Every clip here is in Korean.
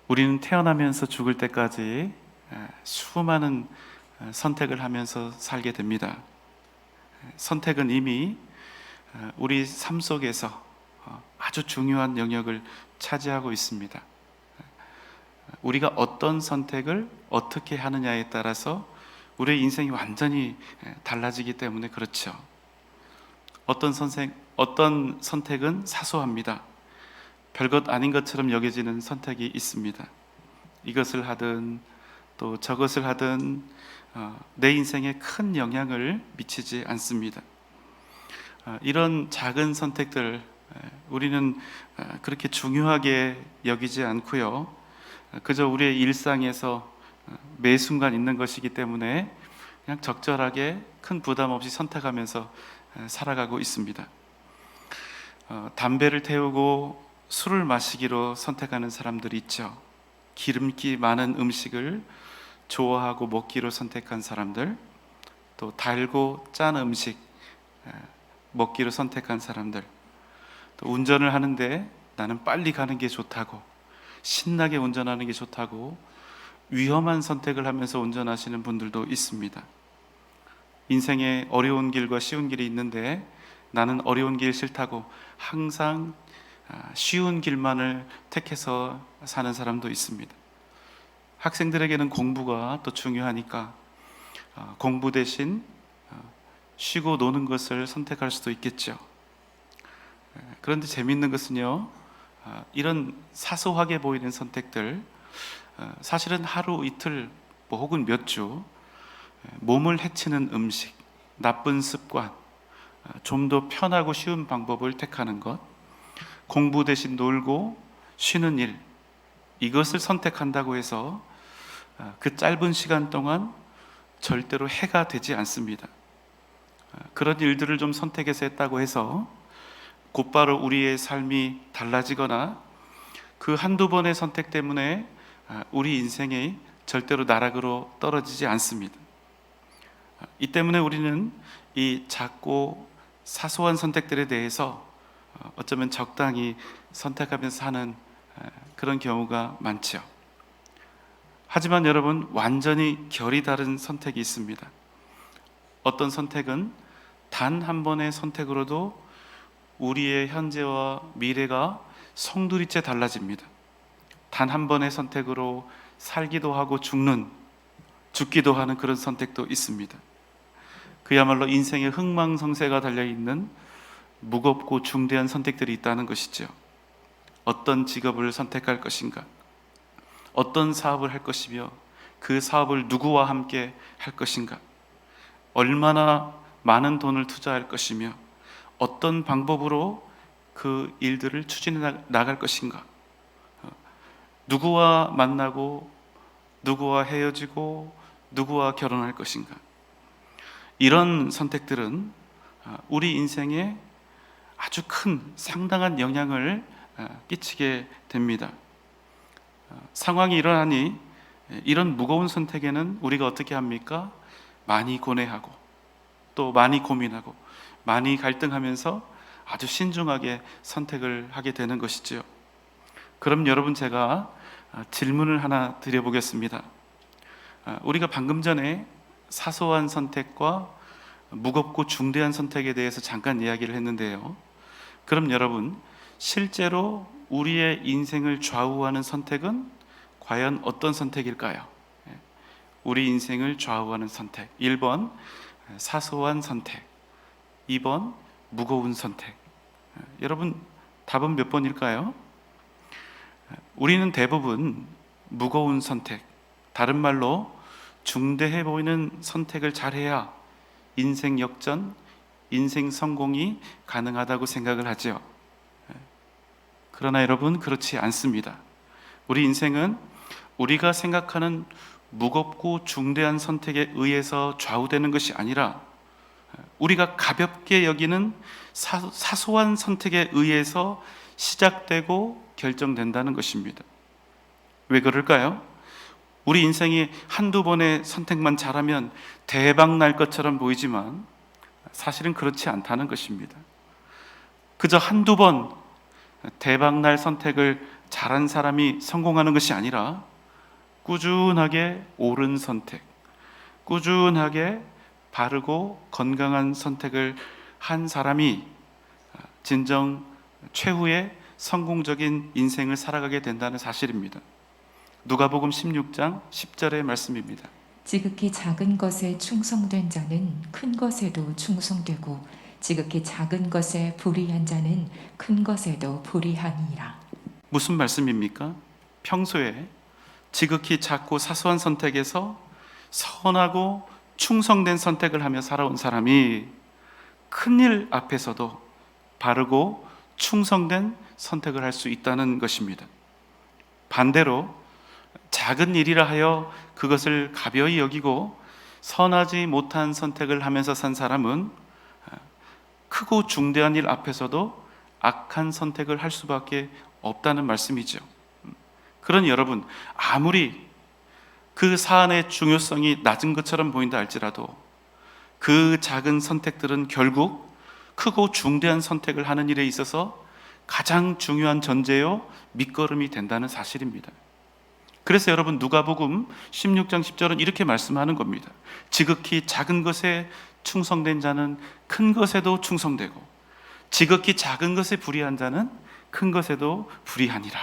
우리는 태어나면서 죽을 때까지 수많은 선택을 하면서 살게 됩니다. 선택은 이미 우리 삶 속에서 아주 중요한 영역을 차지하고 있습니다. 우리가 어떤 선택을 어떻게 하느냐에 따라서 우리의 인생이 완전히 달라지기 때문에 그렇죠. 어떤 선택은 사소합니다. 별것 아닌 것처럼 여겨지는 선택이 있습니다. 이것을 하든 또 저것을 하든 내 인생에 큰 영향을 미치지 않습니다. 이런 작은 선택들 우리는 그렇게 중요하게 여기지 않고요. 그저 우리의 일상에서 매 순간 있는 것이기 때문에 그냥 적절하게 큰 부담 없이 선택하면서 살아가고 있습니다. 담배를 태우고 술을 마시기로 선택하는 사람들이 있죠. 기름기 많은 음식을 좋아하고 먹기로 선택한 사람들, 또 달고 짠 음식 먹기로 선택한 사람들, 또 운전을 하는데 나는 빨리 가는 게 좋다고, 신나게 운전하는 게 좋다고 위험한 선택을 하면서 운전하시는 분들도 있습니다. 인생에 어려운 길과 쉬운 길이 있는데 나는 어려운 길 싫다고 항상 쉬운 길만을 택해서 사는 사람도 있습니다. 학생들에게는 공부가 또 중요하니까 공부 대신 쉬고 노는 것을 선택할 수도 있겠죠. 그런데 재미있는 것은요, 이런 사소하게 보이는 선택들 사실은 하루 이틀 혹은 몇 주 몸을 해치는 음식, 나쁜 습관, 좀 더 편하고 쉬운 방법을 택하는 것, 공부 대신 놀고 쉬는 일, 이것을 선택한다고 해서 그 짧은 시간 동안 절대로 해가 되지 않습니다. 그런 일들을 좀 선택해서 했다고 해서 곧바로 우리의 삶이 달라지거나 그 한두 번의 선택 때문에 우리 인생이 절대로 나락으로 떨어지지 않습니다. 이 때문에 우리는 이 작고 사소한 선택들에 대해서 어쩌면 적당히 선택하면서 사는 그런 경우가 많죠. 하지만 여러분, 완전히 결이 다른 선택이 있습니다. 어떤 선택은 단 한 번의 선택으로도 우리의 현재와 미래가 송두리째 달라집니다. 단 한 번의 선택으로 살기도 하고 죽기도 하는 그런 선택도 있습니다. 그야말로 인생의 흥망성쇠가 달려있는 무겁고 중대한 선택들이 있다는 것이죠. 어떤 직업을 선택할 것인가, 어떤 사업을 할 것이며 그 사업을 누구와 함께 할 것인가, 얼마나 많은 돈을 투자할 것이며 어떤 방법으로 그 일들을 추진해 나갈 것인가, 누구와 만나고 누구와 헤어지고 누구와 결혼할 것인가, 이런 선택들은 우리 인생에 아주 큰 상당한 영향을 끼치게 됩니다. 상황이 일어나니 이런 무거운 선택에는 우리가 어떻게 합니까? 많이 고뇌하고 또 많이 고민하고 많이 갈등하면서 아주 신중하게 선택을 하게 되는 것이죠. 그럼 여러분, 제가 질문을 하나 드려보겠습니다. 우리가 방금 전에 사소한 선택과 무겁고 중대한 선택에 대해서 잠깐 이야기를 했는데요. 그럼 여러분, 실제로 우리의 인생을 좌우하는 선택은 과연 어떤 선택일까요? 우리 인생을 좌우하는 선택. 1번 사소한 선택, 2번 무거운 선택. 여러분, 답은 몇 번일까요? 우리는 대부분 무거운 선택, 다른 말로 중대해 보이는 선택을 잘해야 인생 역전, 인생 성공이 가능하다고 생각을 하죠. 그러나 여러분, 그렇지 않습니다. 우리 인생은 우리가 생각하는 무겁고 중대한 선택에 의해서 좌우되는 것이 아니라 우리가 가볍게 여기는 사소한 선택에 의해서 시작되고 결정된다는 것입니다. 왜 그럴까요? 우리 인생이 한두 번의 선택만 잘하면 대박 날 것처럼 보이지만 사실은 그렇지 않다는 것입니다. 그저 한두 번 대박 날 선택을 잘한 사람이 성공하는 것이 아니라 꾸준하게 옳은 선택, 꾸준하게 바르고 건강한 선택을 한 사람이 진정 최후의 성공적인 인생을 살아가게 된다는 사실입니다. 누가복음 16장 10절의 말씀입니다. 지극히 작은 것에 충성된 자는 큰 것에도 충성되고 지극히 작은 것에 불의한 자는 큰 것에도 불의하니라. 무슨 말씀입니까? 평소에 지극히 작고 사소한 선택에서 선하고 충성된 선택을 하며 살아온 사람이 큰일 앞에서도 바르고 충성된 선택을 할 수 있다는 것입니다. 반대로 작은 일이라 하여 그것을 가벼이 여기고 선하지 못한 선택을 하면서 산 사람은 크고 중대한 일 앞에서도 악한 선택을 할 수밖에 없다는 말씀이죠. 그러니 여러분, 아무리 그 사안의 중요성이 낮은 것처럼 보인다 할지라도 그 작은 선택들은 결국 크고 중대한 선택을 하는 일에 있어서 가장 중요한 전제요 밑거름이 된다는 사실입니다. 그래서 여러분, 누가복음 16장 10절은 이렇게 말씀하는 겁니다. 지극히 작은 것에 충성된 자는 큰 것에도 충성되고 지극히 작은 것에 불의한 자는 큰 것에도 불의하니라.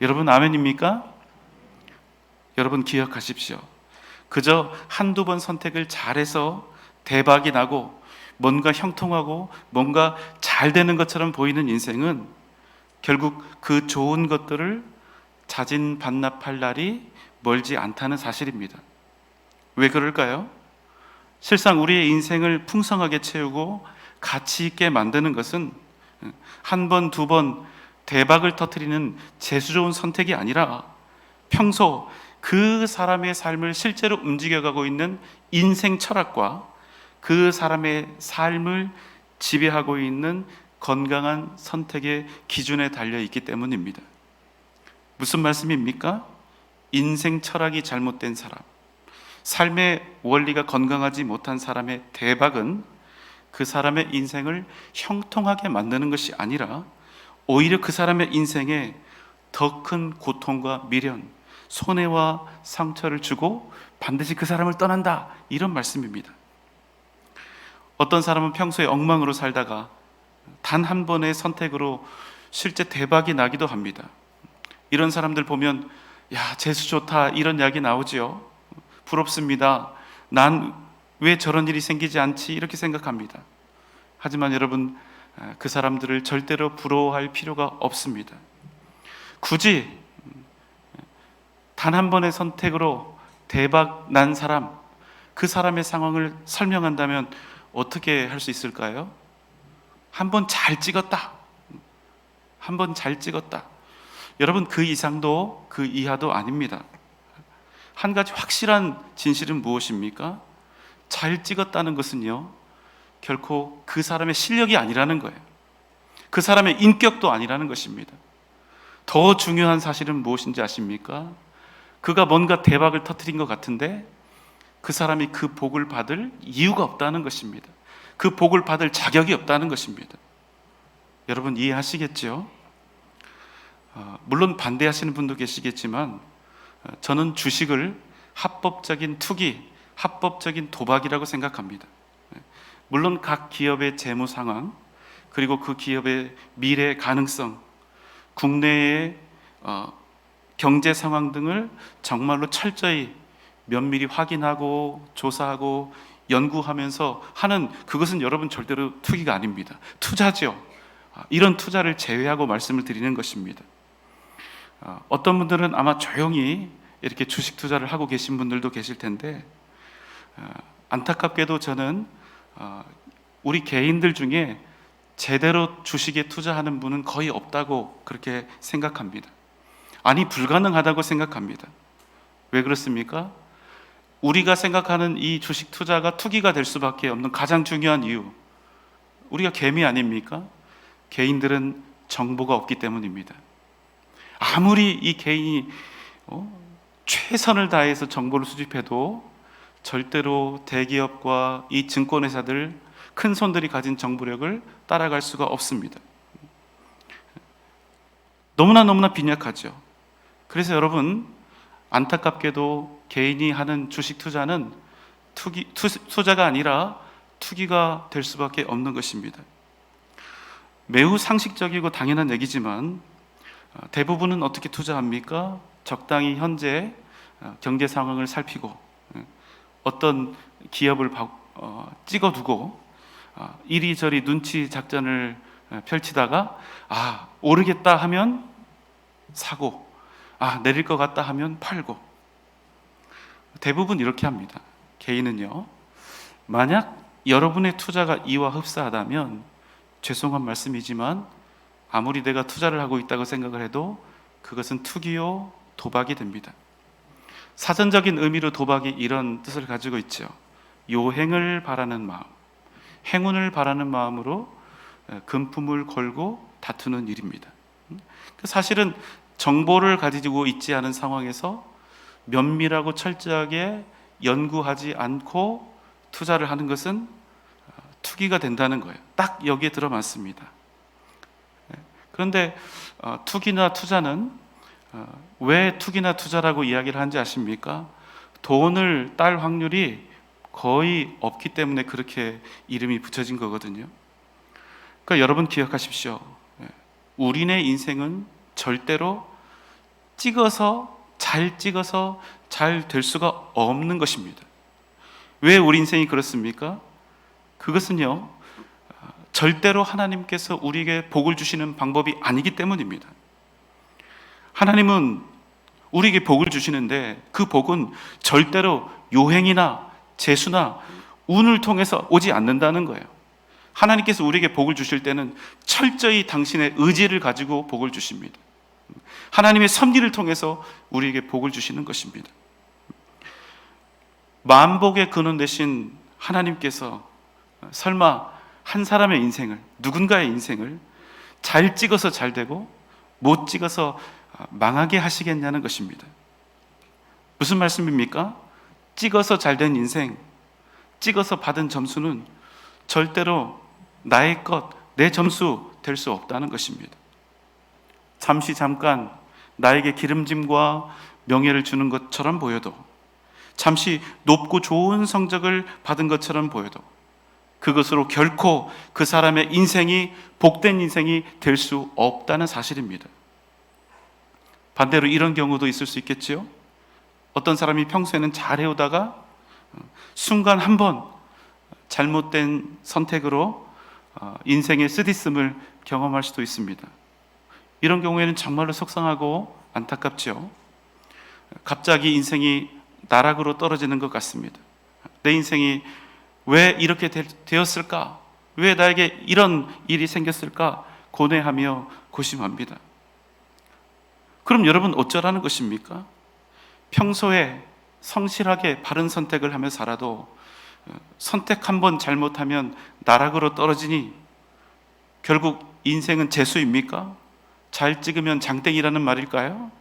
여러분, 아멘입니까? 여러분, 기억하십시오. 그저 한두 번 선택을 잘해서 대박이 나고 뭔가 형통하고 뭔가 잘 되는 것처럼 보이는 인생은 결국 그 좋은 것들을 자진 반납할 날이 멀지 않다는 사실입니다. 왜 그럴까요? 실상 우리의 인생을 풍성하게 채우고 가치 있게 만드는 것은 한 번, 두 번 대박을 터뜨리는 재수 좋은 선택이 아니라 평소 그 사람의 삶을 실제로 움직여가고 있는 인생 철학과 그 사람의 삶을 지배하고 있는 건강한 선택의 기준에 달려 있기 때문입니다. 무슨 말씀입니까? 인생 철학이 잘못된 사람, 삶의 원리가 건강하지 못한 사람의 대박은 그 사람의 인생을 형통하게 만드는 것이 아니라 오히려 그 사람의 인생에 더 큰 고통과 미련, 손해와 상처를 주고 반드시 그 사람을 떠난다, 이런 말씀입니다. 어떤 사람은 평소에 엉망으로 살다가 단 한 번의 선택으로 실제 대박이 나기도 합니다. 이런 사람들 보면 야, 재수 좋다, 이런 이야기 나오지요. 부럽습니다. 난 왜 저런 일이 생기지 않지, 이렇게 생각합니다. 하지만 여러분, 그 사람들을 절대로 부러워할 필요가 없습니다. 굳이 단 한 번의 선택으로 대박 난 사람, 그 사람의 상황을 설명한다면 어떻게 할 수 있을까요? 한 번 잘 찍었다, 한 번 잘 찍었다. 여러분, 그 이상도 그 이하도 아닙니다. 한 가지 확실한 진실은 무엇입니까? 잘 찍었다는 것은요, 결코 그 사람의 실력이 아니라는 거예요. 그 사람의 인격도 아니라는 것입니다. 더 중요한 사실은 무엇인지 아십니까? 그가 뭔가 대박을 터뜨린 것 같은데 그 사람이 그 복을 받을 이유가 없다는 것입니다. 그 복을 받을 자격이 없다는 것입니다. 여러분, 이해하시겠죠? 물론 반대하시는 분도 계시겠지만 저는 주식을 합법적인 투기, 합법적인 도박이라고 생각합니다. 물론 각 기업의 재무 상황, 그리고 그 기업의 미래 가능성, 국내의 경제 상황 등을 정말로 철저히 면밀히 확인하고 조사하고 연구하면서 하는 그것은 여러분 절대로 투기가 아닙니다. 투자죠. 이런 투자를 제외하고 말씀을 드리는 것입니다. 어떤 분들은 아마 조용히 이렇게 주식 투자를 하고 계신 분들도 계실 텐데 안타깝게도 저는 우리 개인들 중에 제대로 주식에 투자하는 분은 거의 없다고 그렇게 생각합니다. 아니, 불가능하다고 생각합니다. 왜 그렇습니까? 우리가 생각하는 이 주식 투자가 투기가 될 수밖에 없는 가장 중요한 이유, 우리가 개미 아닙니까? 개인들은 정보가 없기 때문입니다. 아무리 이 개인이 최선을 다해서 정보를 수집해도 절대로 대기업과 이 증권회사들, 큰 손들이 가진 정보력을 따라갈 수가 없습니다. 너무나 빈약하죠. 그래서 여러분, 안타깝게도 개인이 하는 주식 투자는 투자가 아니라 투기가 될 수밖에 없는 것입니다. 매우 상식적이고 당연한 얘기지만 대부분은 어떻게 투자합니까? 적당히 현재 경제 상황을 살피고 어떤 기업을 찍어두고 이리저리 눈치 작전을 펼치다가 오르겠다 하면 사고 내릴 것 같다 하면 팔고, 대부분 이렇게 합니다. 개인은요, 만약 여러분의 투자가 이와 흡사하다면 죄송한 말씀이지만 아무리 내가 투자를 하고 있다고 생각을 해도 그것은 투기요 도박이 됩니다. 사전적인 의미로 도박이 이런 뜻을 가지고 있죠. 요행을 바라는 마음, 행운을 바라는 마음으로 금품을 걸고 다투는 일입니다. 사실은 정보를 가지고 있지 않은 상황에서 면밀하고 철저하게 연구하지 않고 투자를 하는 것은 투기가 된다는 거예요. 딱 여기에 들어맞습니다. 그런데 투기나 투자는 왜 투기나 투자라고 이야기를 하는지 아십니까? 돈을 딸 확률이 거의 없기 때문에 그렇게 이름이 붙여진 거거든요. 그러니까 여러분 기억하십시오. 우리네 인생은 절대로 잘 될 수가 없는 것입니다. 왜 우리 인생이 그렇습니까? 그것은요, 절대로 하나님께서 우리에게 복을 주시는 방법이 아니기 때문입니다. 하나님은 우리에게 복을 주시는데 그 복은 절대로 요행이나 재수나 운을 통해서 오지 않는다는 거예요. 하나님께서 우리에게 복을 주실 때는 철저히 당신의 의지를 가지고 복을 주십니다. 하나님의 섭리를 통해서 우리에게 복을 주시는 것입니다. 만복의 근원 되신 하나님께서 설마 한 사람의 인생을, 누군가의 인생을 잘 찍어서 잘 되고 못 찍어서 망하게 하시겠냐는 것입니다. 무슨 말씀입니까? 찍어서 잘 된 인생, 찍어서 받은 점수는 절대로 나의 것, 내 점수 될 수 없다는 것입니다. 잠깐 나에게 기름짐과 명예를 주는 것처럼 보여도, 잠시 높고 좋은 성적을 받은 것처럼 보여도 그것으로 결코 그 사람의 인생이 복된 인생이 될 수 없다는 사실입니다. 반대로 이런 경우도 있을 수 있겠지요. 어떤 사람이 평소에는 잘 해오다가 순간 한번 잘못된 선택으로 인생의 쓰디씀을 경험할 수도 있습니다. 이런 경우에는 정말로 속상하고 안타깝죠. 갑자기 인생이 나락으로 떨어지는 것 같습니다. 내 인생이 왜 이렇게 되었을까? 왜 나에게 이런 일이 생겼을까? 고뇌하며 고심합니다. 그럼 여러분 어쩌라는 것입니까? 평소에 성실하게 바른 선택을 하며 살아도 선택 한 번 잘못하면 나락으로 떨어지니 결국 인생은 재수입니까? 잘 찍으면 장땡이라는 말일까요?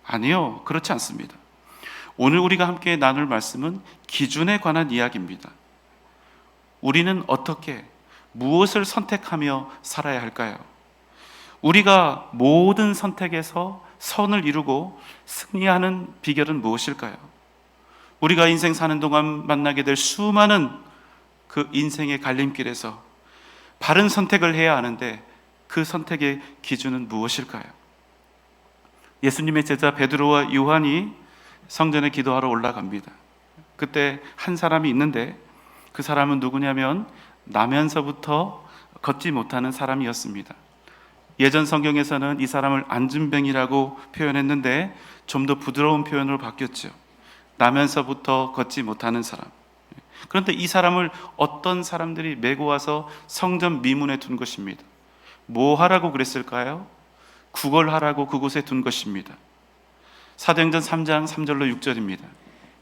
아니요, 그렇지 않습니다. 오늘 우리가 함께 나눌 말씀은 기준에 관한 이야기입니다. 우리는 어떻게, 무엇을 선택하며 살아야 할까요? 우리가 모든 선택에서 선을 이루고 승리하는 비결은 무엇일까요? 우리가 인생 사는 동안 만나게 될 수많은 그 인생의 갈림길에서 바른 선택을 해야 하는데 그 선택의 기준은 무엇일까요? 예수님의 제자 베드로와 요한이 성전에 기도하러 올라갑니다. 그때 한 사람이 있는데 그 사람은 누구냐면 나면서부터 걷지 못하는 사람이었습니다. 예전 성경에서는 이 사람을 안진뱅이라고 표현했는데 좀 더 부드러운 표현으로 바뀌었죠. 나면서부터 걷지 못하는 사람. 그런데 이 사람을 어떤 사람들이 메고 와서 성전 미문에 둔 것입니다. 뭐 하라고 그랬을까요? 구걸하라고 그곳에 둔 것입니다. 사도행전 3장 3절로 6절입니다.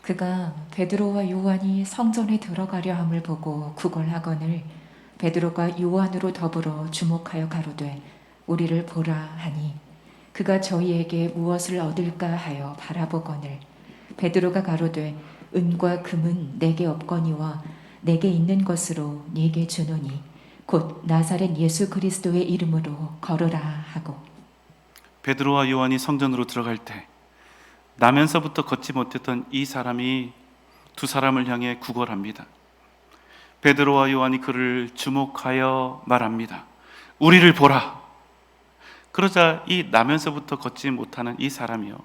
그가 베드로와 요한이 성전에 들어가려 함을 보고 구걸하거늘 베드로가 요한으로 더불어 주목하여 가로되 우리를 보라 하니 그가 저희에게 무엇을 얻을까 하여 바라보거늘 베드로가 가로되 은과 금은 내게 없거니와 내게 있는 것으로 네게 주노니 곧 나사렛 예수 그리스도의 이름으로 걸으라 하고. 베드로와 요한이 성전으로 들어갈 때 나면서부터 걷지 못했던 이 사람이 두 사람을 향해 구걸합니다. 베드로와 요한이 그를 주목하여 말합니다. 우리를 보라. 그러자 이 나면서부터 걷지 못하는 이 사람이요,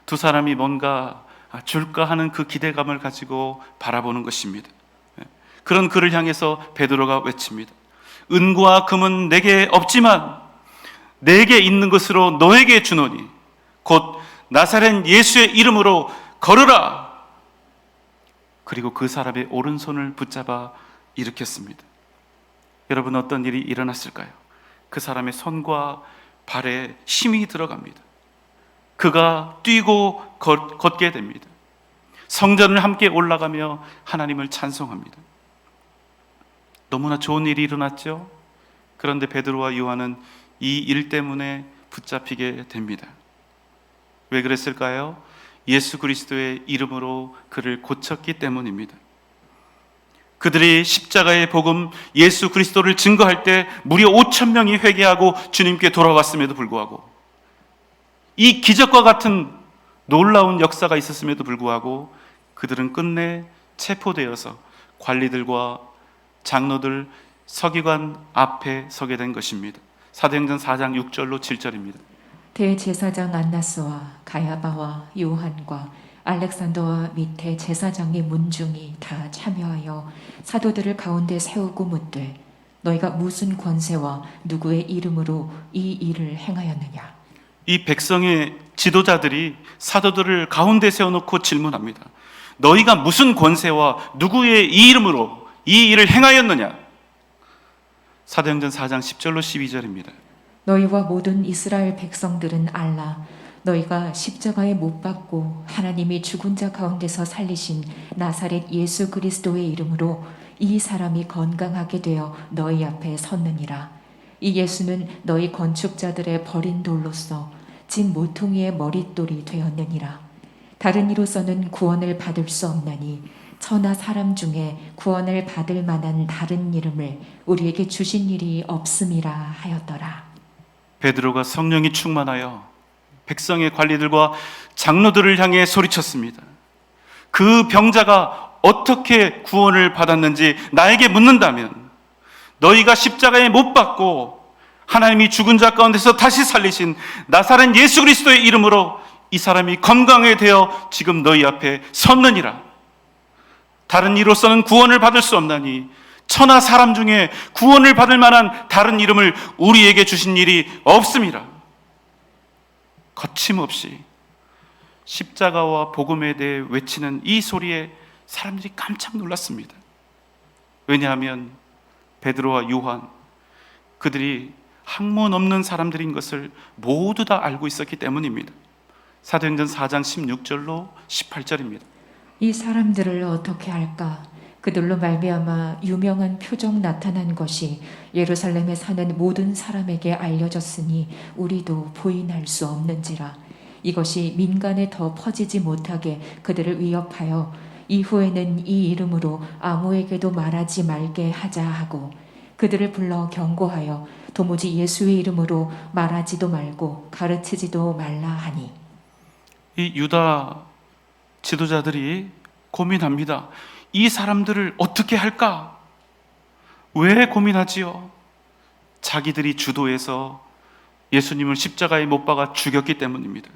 두 사람이 뭔가 줄까 하는 그 기대감을 가지고 바라보는 것입니다. 그런 그를 향해서 베드로가 외칩니다. 은과 금은 내게 없지만 내게 있는 것으로 너에게 주노니 곧 나사렛 예수의 이름으로 걸으라. 그리고 그 사람의 오른손을 붙잡아 일으켰습니다. 여러분, 어떤 일이 일어났을까요? 그 사람의 손과 발에 힘이 들어갑니다. 그가 뛰고 걷게 됩니다. 성전을 함께 올라가며 하나님을 찬송합니다. 너무나 좋은 일이 일어났죠? 그런데 베드로와 요한은 이 일 때문에 붙잡히게 됩니다. 왜 그랬을까요? 예수 그리스도의 이름으로 그를 고쳤기 때문입니다. 그들이 십자가의 복음 예수 그리스도를 증거할 때 무려 5,000명이 회개하고 주님께 돌아왔음에도 불구하고, 이 기적과 같은 놀라운 역사가 있었음에도 불구하고 그들은 끝내 체포되어서 관리들과 장로들, 서기관 앞에 서게 된 것입니다. 사도행전 4장 6절로 7절입니다. 대제사장 안나스와 가야바와 요한과 알렉산더와 밑에 제사장의 문중이 다 참여하여 사도들을 가운데 세우고 묻되 너희가 무슨 권세와 누구의 이름으로 이 일을 행하였느냐. 이 백성의 지도자들이 사도들을 가운데 세워놓고 질문합니다. 너희가 무슨 권세와 누구의 이 이름으로 이 일을 행하였느냐. 사도행전 4장 10절로 12절입니다. 너희와 모든 이스라엘 백성들은 알라. 너희가 십자가에 못 박고 하나님이 죽은 자 가운데서 살리신 나사렛 예수 그리스도의 이름으로 이 사람이 건강하게 되어 너희 앞에 섰느니라. 이 예수는 너희 건축자들의 버린 돌로서 진 모퉁이의 머릿돌이 되었느니라. 다른 이로서는 구원을 받을 수 없나니 천하 사람 중에 구원을 받을 만한 다른 이름을 우리에게 주신 일이 없음이라 하였더라. 베드로가 성령이 충만하여 백성의 관리들과 장로들을 향해 소리쳤습니다. 그 병자가 어떻게 구원을 받았는지 나에게 묻는다면 너희가 십자가에 못 박고 하나님이 죽은 자 가운데서 다시 살리신 나사렛 예수 그리스도의 이름으로 이 사람이 건강하게 되어 지금 너희 앞에 섰느니라. 다른 이로서는 구원을 받을 수 없나니 천하 사람 중에 구원을 받을 만한 다른 이름을 우리에게 주신 일이 없음이라. 거침없이 십자가와 복음에 대해 외치는 이 소리에 사람들이 깜짝 놀랐습니다. 왜냐하면 베드로와 요한, 그들이 학문 없는 사람들인 것을 모두 다 알고 있었기 때문입니다. 사도행전 4장 16절로 18절입니다. 이 사람들을 어떻게 할까? 그들로 말미암아 유명한 표적 나타난 것이 예루살렘에 사는 모든 사람에게 알려졌으니 우리도 부인할 수 없는지라. 이것이 민간에 더 퍼지지 못하게 그들을 위협하여 이후에는 이 이름으로 아무에게도 말하지 말게 하자 하고 그들을 불러 경고하여 도무지 예수의 이름으로 말하지도 말고 가르치지도 말라 하니. 이 유다 지도자들이 고민합니다. 이 사람들을 어떻게 할까? 왜 고민하지요? 자기들이 주도해서 예수님을 십자가에 못 박아 죽였기 때문입니다.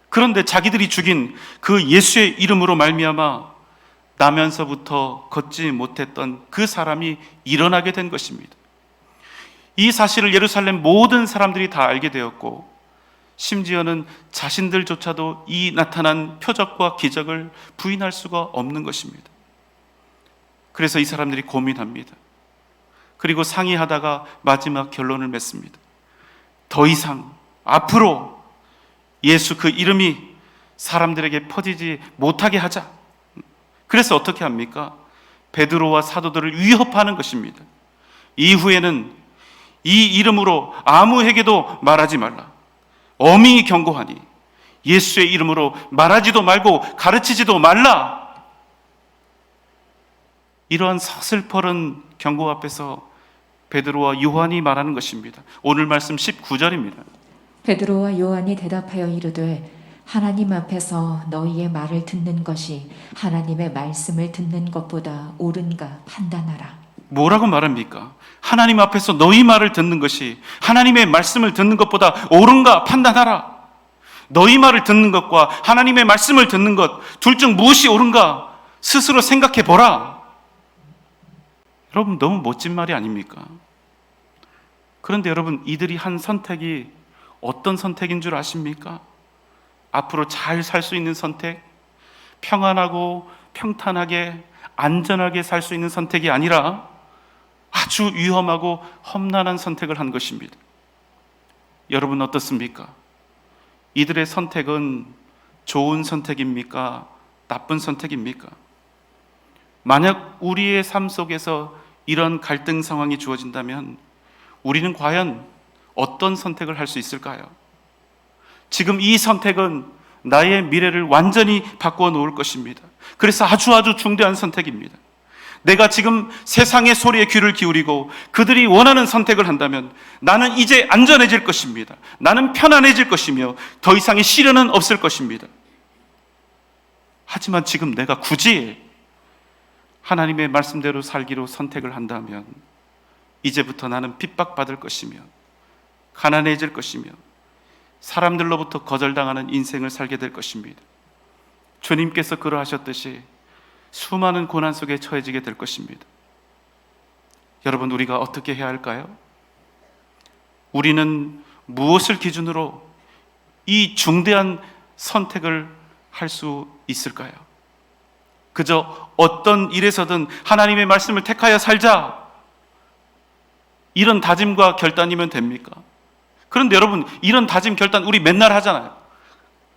그런데 자기들이 죽인 그 예수의 이름으로 말미암아 나면서부터 걷지 못했던 그 사람이 일어나게 된 것입니다. 이 사실을 예루살렘 모든 사람들이 다 알게 되었고, 심지어는 자신들조차도 이 나타난 표적과 기적을 부인할 수가 없는 것입니다. 그래서 이 사람들이 고민합니다. 그리고 상의하다가 마지막 결론을 맺습니다. 더 이상 앞으로 예수 그 이름이 사람들에게 퍼지지 못하게 하자. 그래서 어떻게 합니까? 베드로와 사도들을 위협하는 것입니다. 이후에는 이 이름으로 아무에게도 말하지 말라. 엄히 경고하니 예수의 이름으로 말하지도 말고 가르치지도 말라. 이러한 서슬퍼런 경고 앞에서 베드로와 요한이 말하는 것입니다. 오늘 말씀 19절입니다. 베드로와 요한이 대답하여 이르되 하나님 앞에서 너희의 말을 듣는 것이 하나님의 말씀을 듣는 것보다 옳은가 판단하라. 뭐라고 말합니까? 하나님 앞에서 너희 말을 듣는 것이 하나님의 말씀을 듣는 것보다 옳은가 판단하라. 너희 말을 듣는 것과 하나님의 말씀을 듣는 것 둘 중 무엇이 옳은가 스스로 생각해 보라. 여러분, 너무 멋진 말이 아닙니까? 그런데 여러분, 이들이 한 선택이 어떤 선택인 줄 아십니까? 앞으로 잘 살 수 있는 선택, 평안하고 평탄하게 안전하게 살 수 있는 선택이 아니라 아주 위험하고 험난한 선택을 한 것입니다. 여러분 어떻습니까? 이들의 선택은 좋은 선택입니까? 나쁜 선택입니까? 만약 우리의 삶 속에서 이런 갈등 상황이 주어진다면 우리는 과연 어떤 선택을 할 수 있을까요? 지금 이 선택은 나의 미래를 완전히 바꾸어 놓을 것입니다. 그래서 아주 중대한 선택입니다. 내가 지금 세상의 소리에 귀를 기울이고 그들이 원하는 선택을 한다면 나는 이제 안전해질 것입니다. 나는 편안해질 것이며 더 이상의 시련은 없을 것입니다. 하지만 지금 내가 굳이 하나님의 말씀대로 살기로 선택을 한다면 이제부터 나는 핍박받을 것이며 가난해질 것이며 사람들로부터 거절당하는 인생을 살게 될 것입니다. 주님께서 그러하셨듯이 수많은 고난 속에 처해지게 될 것입니다. 여러분, 우리가 어떻게 해야 할까요? 우리는 무엇을 기준으로 이 중대한 선택을 할 수 있을까요? 그저 어떤 일에서든 하나님의 말씀을 택하여 살자, 이런 다짐과 결단이면 됩니까? 그런데 여러분, 이런 다짐 결단 우리 맨날 하잖아요.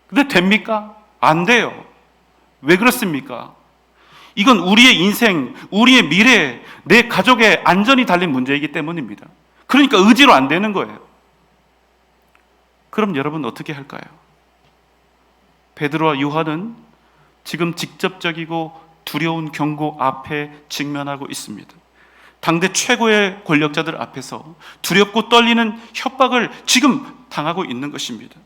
근데 됩니까? 안 돼요. 왜 그렇습니까? 이건 우리의 인생, 우리의 미래, 내 가족의 안전이 달린 문제이기 때문입니다. 그러니까 의지로 안 되는 거예요. 그럼 여러분 어떻게 할까요? 베드로와 요한은 지금 직접적이고 두려운 경고 앞에 직면하고 있습니다. 당대 최고의 권력자들 앞에서 두렵고 떨리는 협박을 지금 당하고 있는 것입니다.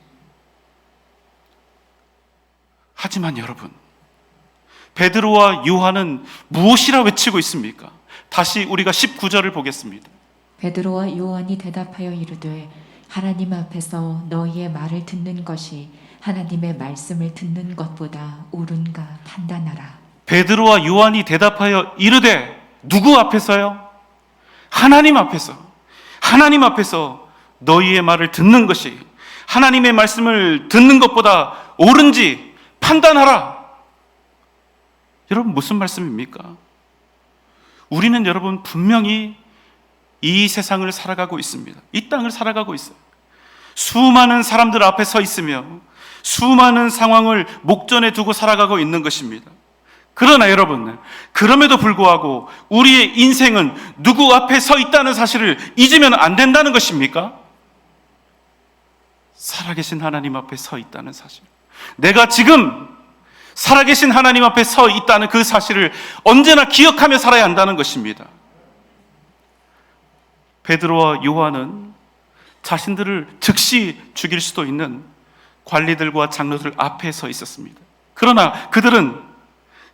하지만 여러분, 베드로와 요한은 무엇이라 외치고 있습니까? 다시 우리가 19절을 보겠습니다. 베드로와 요한이 대답하여 이르되 하나님 앞에서 너희의 말을 듣는 것이 하나님의 말씀을 듣는 것보다 옳은가 판단하라. 베드로와 요한이 대답하여 이르되 누구 앞에서요? 하나님 앞에서. 하나님 앞에서 너희의 말을 듣는 것이 하나님의 말씀을 듣는 것보다 옳은지 판단하라. 여러분, 무슨 말씀입니까? 우리는 여러분 분명히 이 세상을 살아가고 있습니다. 이 땅을 살아가고 있어요. 수많은 사람들 앞에 서 있으며 수많은 상황을 목전에 두고 살아가고 있는 것입니다. 그러나 여러분, 그럼에도 불구하고 우리의 인생은 누구 앞에 서 있다는 사실을 잊으면 안 된다는 것입니까? 살아계신 하나님 앞에 서 있다는 사실, 내가 지금 살아계신 하나님 앞에 서 있다는 그 사실을 언제나 기억하며 살아야 한다는 것입니다. 베드로와 요한은 자신들을 즉시 죽일 수도 있는 관리들과 장로들 앞에 서 있었습니다. 그러나 그들은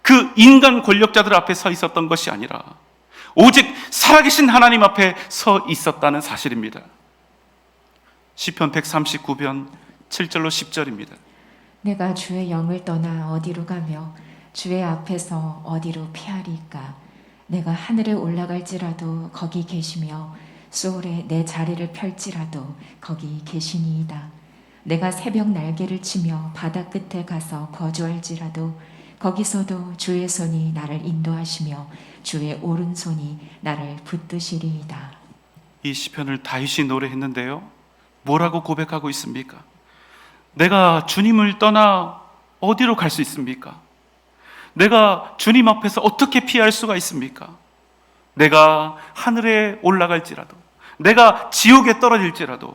그 인간 권력자들 앞에 서 있었던 것이 아니라 오직 살아계신 하나님 앞에 서 있었다는 사실입니다. 시편 139편 7절로 10절입니다. 내가 주의 영을 떠나 어디로 가며 주의 앞에서 어디로 피하리까? 내가 하늘에 올라갈지라도 거기 계시며 수월에 내 자리를 펼지라도 거기 계시니이다. 내가 새벽 날개를 치며 바다 끝에 가서 거주할지라도 거기서도 주의 손이 나를 인도하시며 주의 오른손이 나를 붙드시리이다. 이 시편을 다윗이 노래했는데요, 뭐라고 고백하고 있습니까? 내가 주님을 떠나 어디로 갈 수 있습니까? 내가 주님 앞에서 어떻게 피할 수가 있습니까? 내가 하늘에 올라갈지라도, 내가 지옥에 떨어질지라도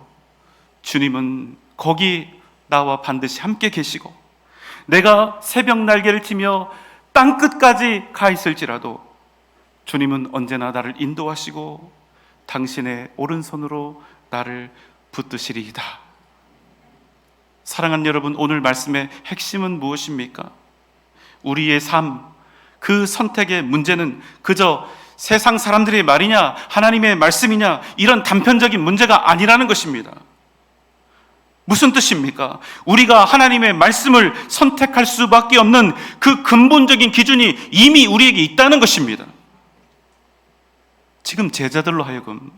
주님은 거기 나와 반드시 함께 계시고, 내가 새벽 날개를 치며 땅 끝까지 가 있을지라도 주님은 언제나 나를 인도하시고 당신의 오른손으로 나를 붙드시리이다. 사랑하는 여러분, 오늘 말씀의 핵심은 무엇입니까? 우리의 삶, 그 선택의 문제는 그저 세상 사람들의 말이냐 하나님의 말씀이냐 이런 단편적인 문제가 아니라는 것입니다. 무슨 뜻입니까? 우리가 하나님의 말씀을 선택할 수밖에 없는 그 근본적인 기준이 이미 우리에게 있다는 것입니다. 지금 제자들로 하여금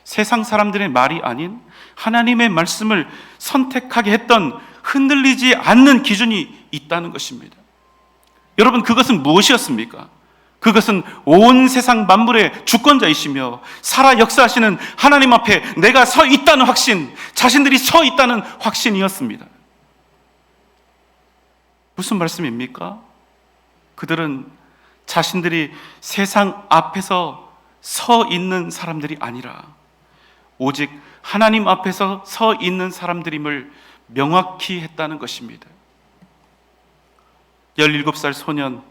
세상 사람들의 말이 아닌 하나님의 말씀을 선택하게 했던 흔들리지 않는 기준이 있다는 것입니다. 여러분, 그것은 무엇이었습니까? 그것은 온 세상 만물의 주권자이시며 살아 역사하시는 하나님 앞에 내가 서 있다는 확신, 자신들이 서 있다는 확신이었습니다. 무슨 말씀입니까? 그들은 자신들이 세상 앞에서 서 있는 사람들이 아니라 오직 하나님 앞에서 서 있는 사람들임을 명확히 했다는 것입니다. 17살 소년,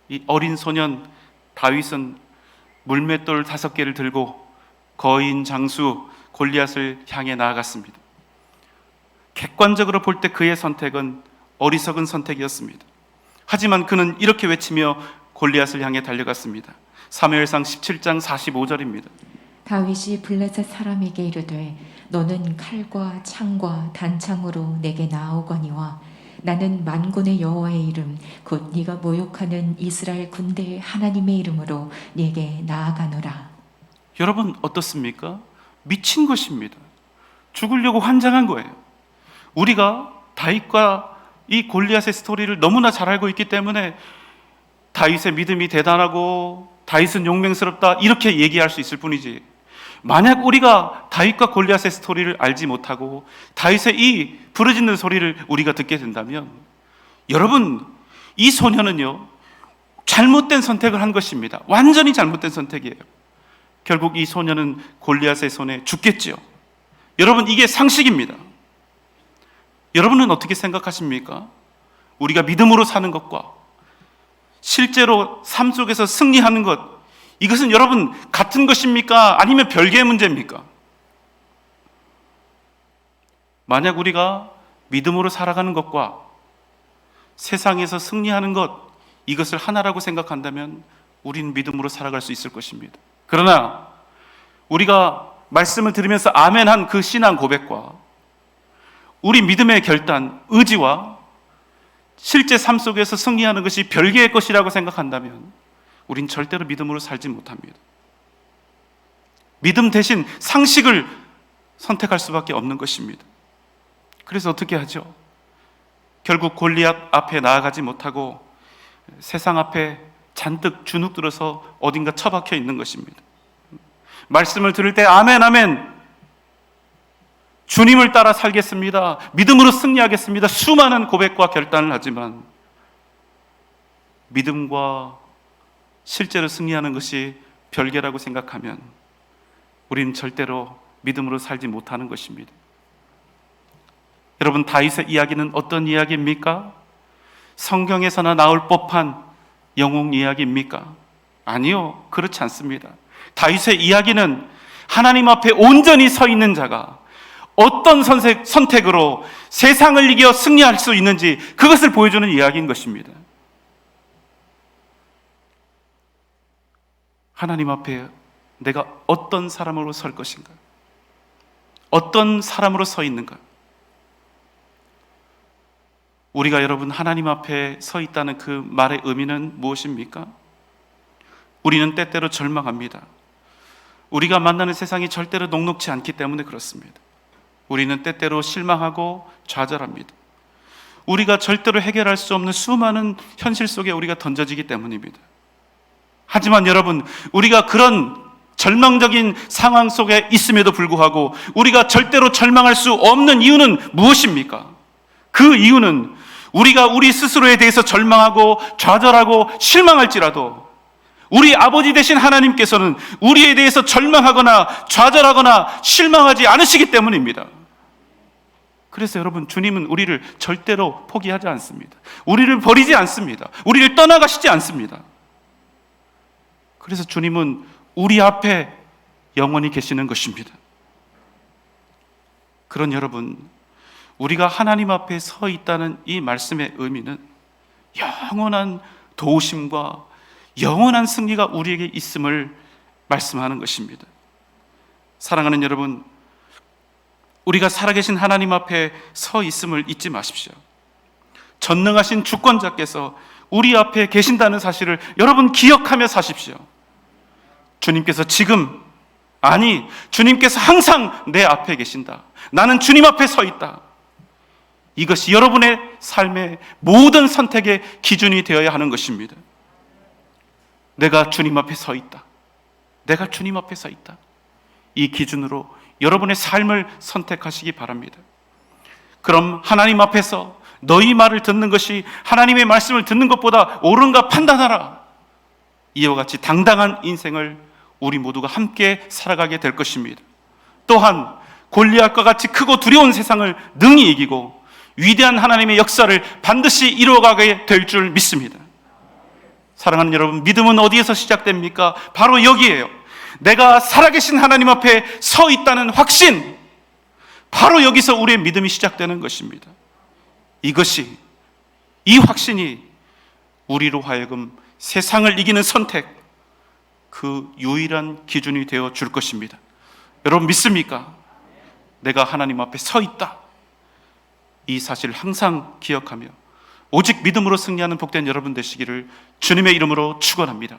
이 어린 소년 다윗은 물맷돌 5개를 들고 거인 장수 골리앗을 향해 나아갔습니다. 객관적으로 볼 때 그의 선택은 어리석은 선택이었습니다. 하지만 그는 이렇게 외치며 골리앗을 향해 달려갔습니다. 사무엘상 17장 45절입니다. 다윗이 블레셋 사람에게 이르되 너는 칼과 창과 단창으로 내게 나아오거니와 나는 만군의 여호와의 이름 곧 네가 모욕하는 이스라엘 군대의 하나님의 이름으로 네게 나아가노라. 여러분 어떻습니까? 미친 것입니다. 죽으려고 환장한 거예요. 우리가 다윗과 이 골리앗의 스토리를 너무나 잘 알고 있기 때문에 다윗의 믿음이 대단하고 다윗은 용맹스럽다 이렇게 얘기할 수 있을 뿐이지, 만약 우리가 다윗과 골리앗의 스토리를 알지 못하고 다윗의 이 부르짖는 소리를 우리가 듣게 된다면, 여러분, 이 소년은요 잘못된 선택을 한 것입니다. 완전히 잘못된 선택이에요. 결국 이 소년은 골리앗의 손에 죽겠지요. 여러분, 이게 상식입니다. 여러분은 어떻게 생각하십니까? 우리가 믿음으로 사는 것과 실제로 삶 속에서 승리하는 것, 이것은 여러분 같은 것입니까? 아니면 별개의 문제입니까? 만약 우리가 믿음으로 살아가는 것과 세상에서 승리하는 것, 이것을 하나라고 생각한다면 우리는 믿음으로 살아갈 수 있을 것입니다. 그러나 우리가 말씀을 들으면서 아멘한 그 신앙 고백과 우리 믿음의 결단, 의지와 실제 삶 속에서 승리하는 것이 별개의 것이라고 생각한다면 우린 절대로 믿음으로 살지 못합니다. 믿음 대신 상식을 선택할 수밖에 없는 것입니다. 그래서 어떻게 하죠? 결국 골리앗 앞에 나아가지 못하고 세상 앞에 잔뜩 주눅 들어서 어딘가 처박혀 있는 것입니다. 말씀을 들을 때 아멘 아멘, 주님을 따라 살겠습니다, 믿음으로 승리하겠습니다, 수많은 고백과 결단을 하지만 믿음과 실제로 승리하는 것이 별개라고 생각하면 우리는 절대로 믿음으로 살지 못하는 것입니다. 여러분, 다윗의 이야기는 어떤 이야기입니까? 성경에서나 나올 법한 영웅 이야기입니까? 아니요, 그렇지 않습니다. 다윗의 이야기는 하나님 앞에 온전히 서 있는 자가 어떤 선택으로 세상을 이겨 승리할 수 있는지, 그것을 보여주는 이야기인 것입니다. 하나님 앞에 내가 어떤 사람으로 설 것인가? 어떤 사람으로 서 있는가? 우리가 여러분 하나님 앞에 서 있다는 그 말의 의미는 무엇입니까? 우리는 때때로 절망합니다. 우리가 만나는 세상이 절대로 녹록지 않기 때문에 그렇습니다. 우리는 때때로 실망하고 좌절합니다. 우리가 절대로 해결할 수 없는 수많은 현실 속에 우리가 던져지기 때문입니다. 하지만 여러분, 우리가 그런 절망적인 상황 속에 있음에도 불구하고 우리가 절대로 절망할 수 없는 이유는 무엇입니까? 그 이유는 우리가 우리 스스로에 대해서 절망하고 좌절하고 실망할지라도 우리 아버지 되신 하나님께서는 우리에 대해서 절망하거나 좌절하거나 실망하지 않으시기 때문입니다. 그래서 여러분, 주님은 우리를 절대로 포기하지 않습니다. 우리를 버리지 않습니다. 우리를 떠나가시지 않습니다. 그래서 주님은 우리 앞에 영원히 계시는 것입니다. 그런 여러분, 우리가 하나님 앞에 서 있다는 이 말씀의 의미는 영원한 도우심과 영원한 승리가 우리에게 있음을 말씀하는 것입니다. 사랑하는 여러분, 우리가 살아계신 하나님 앞에 서 있음을 잊지 마십시오. 전능하신 주권자께서 우리 앞에 계신다는 사실을 여러분 기억하며 사십시오. 주님께서 지금, 아니, 주님께서 항상 내 앞에 계신다. 나는 주님 앞에 서 있다. 이것이 여러분의 삶의 모든 선택의 기준이 되어야 하는 것입니다. 내가 주님 앞에 서 있다. 내가 주님 앞에 서 있다. 이 기준으로 여러분의 삶을 선택하시기 바랍니다. 그럼 하나님 앞에서 너희 말을 듣는 것이 하나님의 말씀을 듣는 것보다 옳은가 판단하라. 이와 같이 당당한 인생을 우리 모두가 함께 살아가게 될 것입니다. 또한 골리앗과 같이 크고 두려운 세상을 능히 이기고 위대한 하나님의 역사를 반드시 이루어가게 될 줄 믿습니다. 사랑하는 여러분, 믿음은 어디에서 시작됩니까? 바로 여기에요. 내가 살아계신 하나님 앞에 서 있다는 확신, 바로 여기서 우리의 믿음이 시작되는 것입니다. 이 확신이 우리로 하여금 세상을 이기는 선택, 그 유일한 기준이 되어 줄 것입니다. 여러분 믿습니까? 내가 하나님 앞에 서 있다. 이 사실을 항상 기억하며 오직 믿음으로 승리하는 복된 여러분 되시기를 주님의 이름으로 축원합니다.